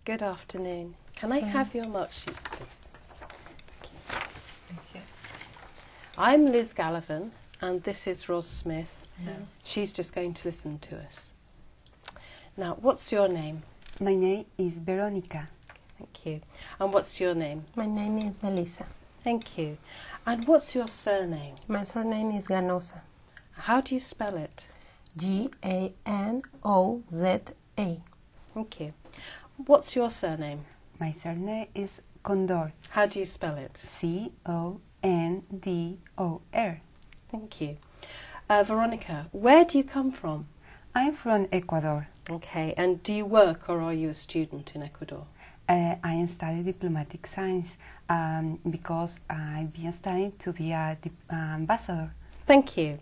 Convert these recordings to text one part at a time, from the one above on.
Good afternoon. Can I have your mark sheets, please? Thank you. I'm Liz Gallivan, and this is Ros Smith. She's just going to listen to us. Now, what's your name? My name is Veronica. Thank you. And what's your name? My name is Melisa. Thank you. And what's your surname? My surname is Ganosa. How do you spell it? G-A-N-O-Z-A. Thank you. What's your surname? My surname is Condor. How do you spell it? C-O-N-D-O-R. Thank you. Veronica, where do you come from? I'm from Ecuador. Okay, and do you work or are you a student in Ecuador? I study diplomatic science because I've been studying to be a ambassador. Thank you.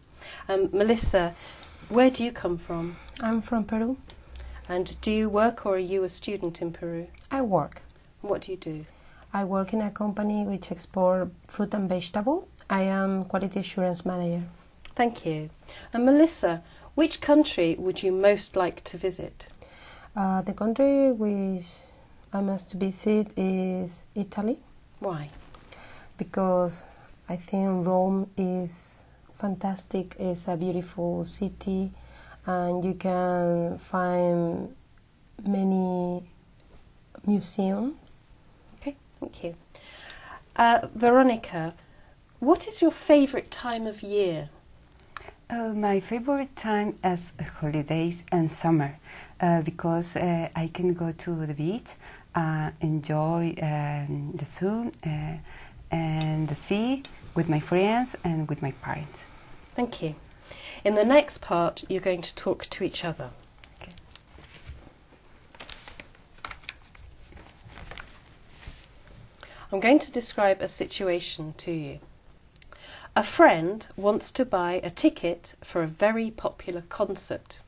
Melissa, where do you come from? I'm from Peru. And do you work or are you a student in Peru? I work. What do you do? I work in a company which exports fruit and vegetable. I am quality assurance manager. Thank you. And Melissa, which country would you most like to visit? The country which I must visit is Italy. Why? Because I think Rome is fantastic. It's a beautiful city and you can find many museums. Okay, thank you. Veronica, what is your favourite time of year? My favorite time is holidays and summer because I can go to the beach, enjoy the sun and the sea with my friends and with my parents. Thank you. In the next part, you're going to talk to each other. Okay. I'm going to describe a situation to you. A friend wants to buy a ticket for a very popular concert.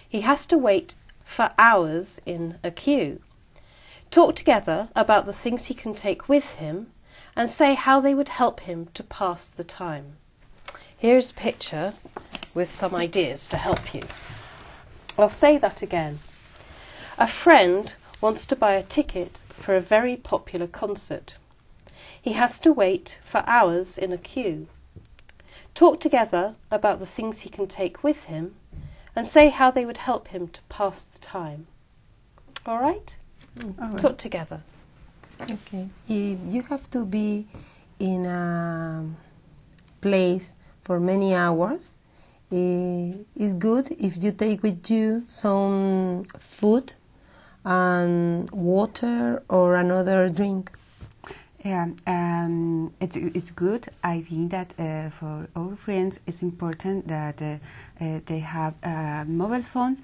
He has to wait for hours in a queue. Talk together about the things he can take with him and say how they would help him to pass the time. Here's a picture with some ideas to help you. I'll say that again. A friend wants to buy a ticket for a very popular concert. He has to wait for hours in a queue. Talk together about the things he can take with him and say how they would help him to pass the time. All right? All right. Talk together. Okay. If you have to be in a place for many hours, it's good if you take with you some food and water or another drink. Yeah, it's good. I think that for our friends, it's important that they have a mobile phone,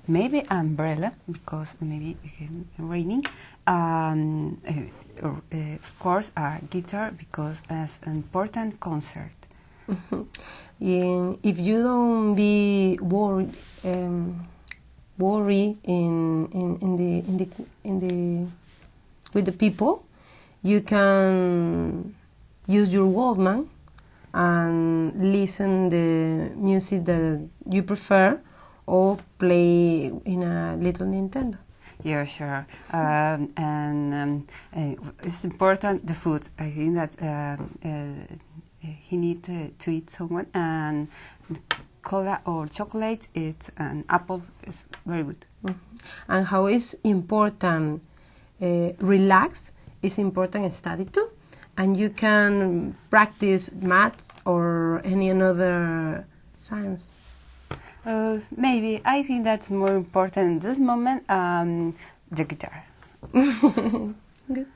maybe umbrella because maybe it's raining, or of course a guitar because it's an important concert. If you don't be worried with the people, you can use your Walkman and listen the music that you prefer or play in a little Nintendo. Yeah, sure. It's important the food. I think that he needs to eat someone, and cola or chocolate, and apple is very good. Mm-hmm. And how is important relax is important in study too, and you can practice math or any another science. Maybe I think that's more important in this moment. The guitar. Good.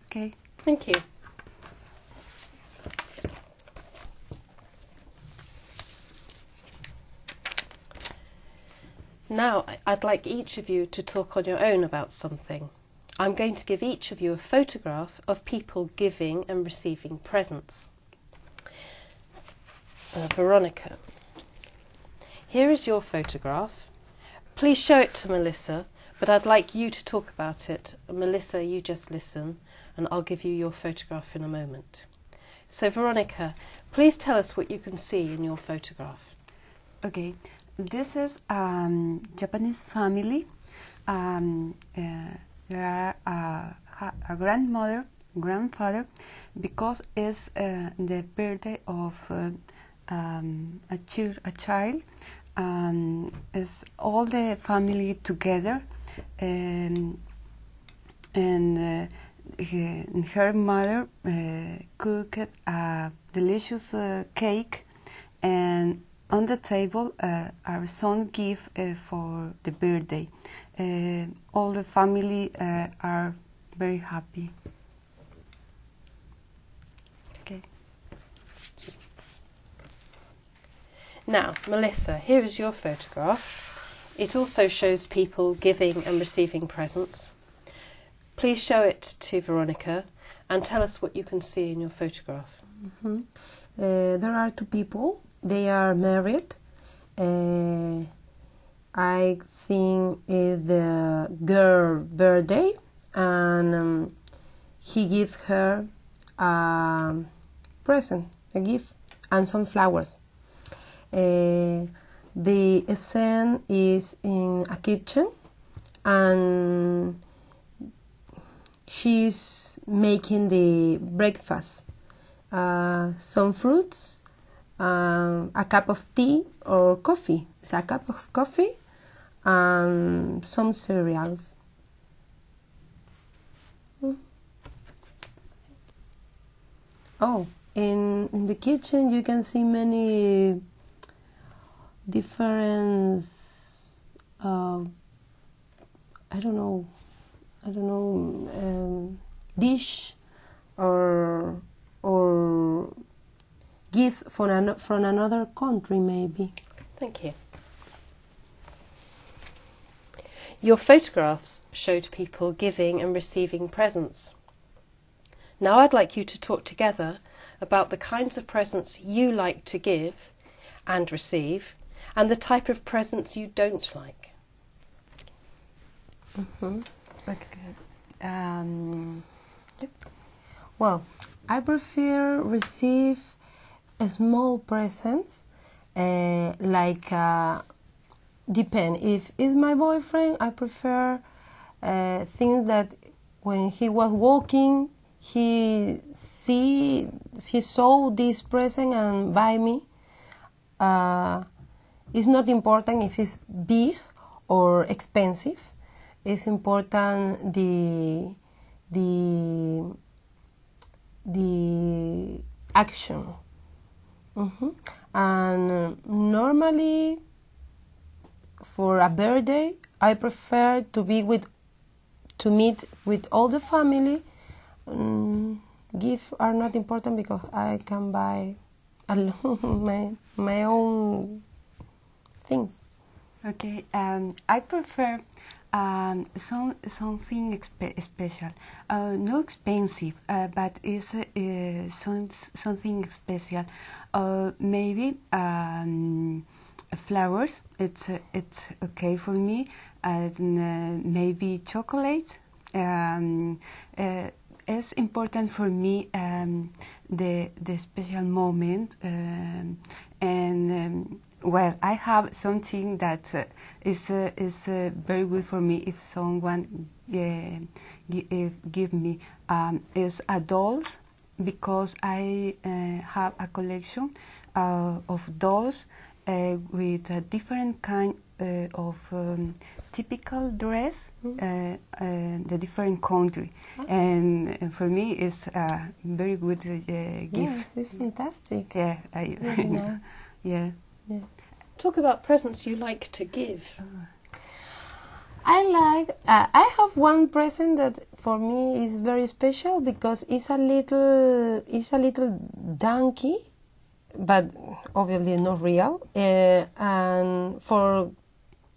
Okay. Thank you. Now, I'd like each of you to talk on your own about something. I'm going to give each of you a photograph of people giving and receiving presents. Veronica, here is your photograph. Please show it to Melissa, but I'd like you to talk about it. Melissa, you just listen, and I'll give you your photograph in a moment. So, Veronica, please tell us what you can see in your photograph. Okay. This is Japanese family there are a grandmother, grandfather, because it's the birthday of a child, and it's all the family together, and her mother cooked a delicious cake, and on the table are some gifts for the birthday. All the family are very happy. Okay. Now, Melissa, here is your photograph. It also shows people giving and receiving presents. Please show it to Veronica and tell us what you can see in your photograph. Mm-hmm. There are two people. They are married. I think it's the girl birthday, and he gives her a present, a gift, and some flowers. The scene is in a kitchen, and she's making the breakfast. Some fruits, a cup of tea or coffee. It's a cup of coffee and some cereals. Oh, in the kitchen you can see many different dish or gift from another country, maybe. Thank you. Your photographs showed people giving and receiving presents. Now I'd like you to talk together about the kinds of presents you like to give and receive, and the type of presents you don't like. Mm-hmm. Okay. Well, I prefer receive small presents, like depend. If it's my boyfriend, I prefer things that when he was walking, he saw this present and buy me. It's not important if it's big or expensive. It's important the action. Mm-hmm. And normally for a birthday I prefer to meet with all the family. Gifts are not important because I can buy alone my own things. Okay, I prefer something special, not expensive, but it's something special. Maybe flowers. It's okay for me. Maybe chocolate. It's important for me the special moment, and well, I have something that is very good for me if someone give me is a dolls, because I have a collection of dolls with a different kind of typical dress, the different country, and for me it's a very good gift. Yes, it's fantastic. Yeah, Really nice. yeah. Yeah. Talk about presents you like to give. I have one present that for me is very special because it's a little donkey, but obviously not real, and for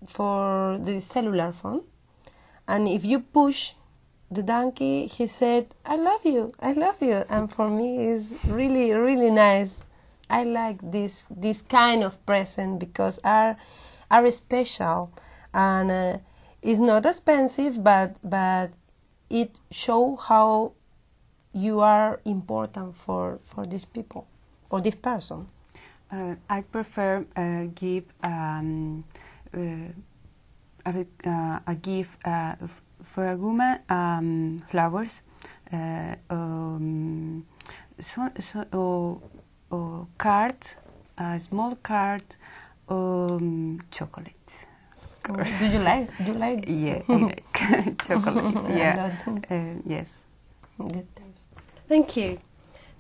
the cellular phone. And if you push the donkey, he said, I love you, and for me it's really, really nice. I like this kind of present because are special, and it's not expensive, but it shows how you are important for these people, for this person. I prefer give a gift for a woman, flowers, or cards, a small card, chocolate. Do you like? Yeah, I like chocolates. Yeah, yes. Good. Thank you.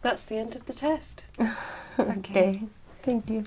That's the end of the test. Okay. Thank you.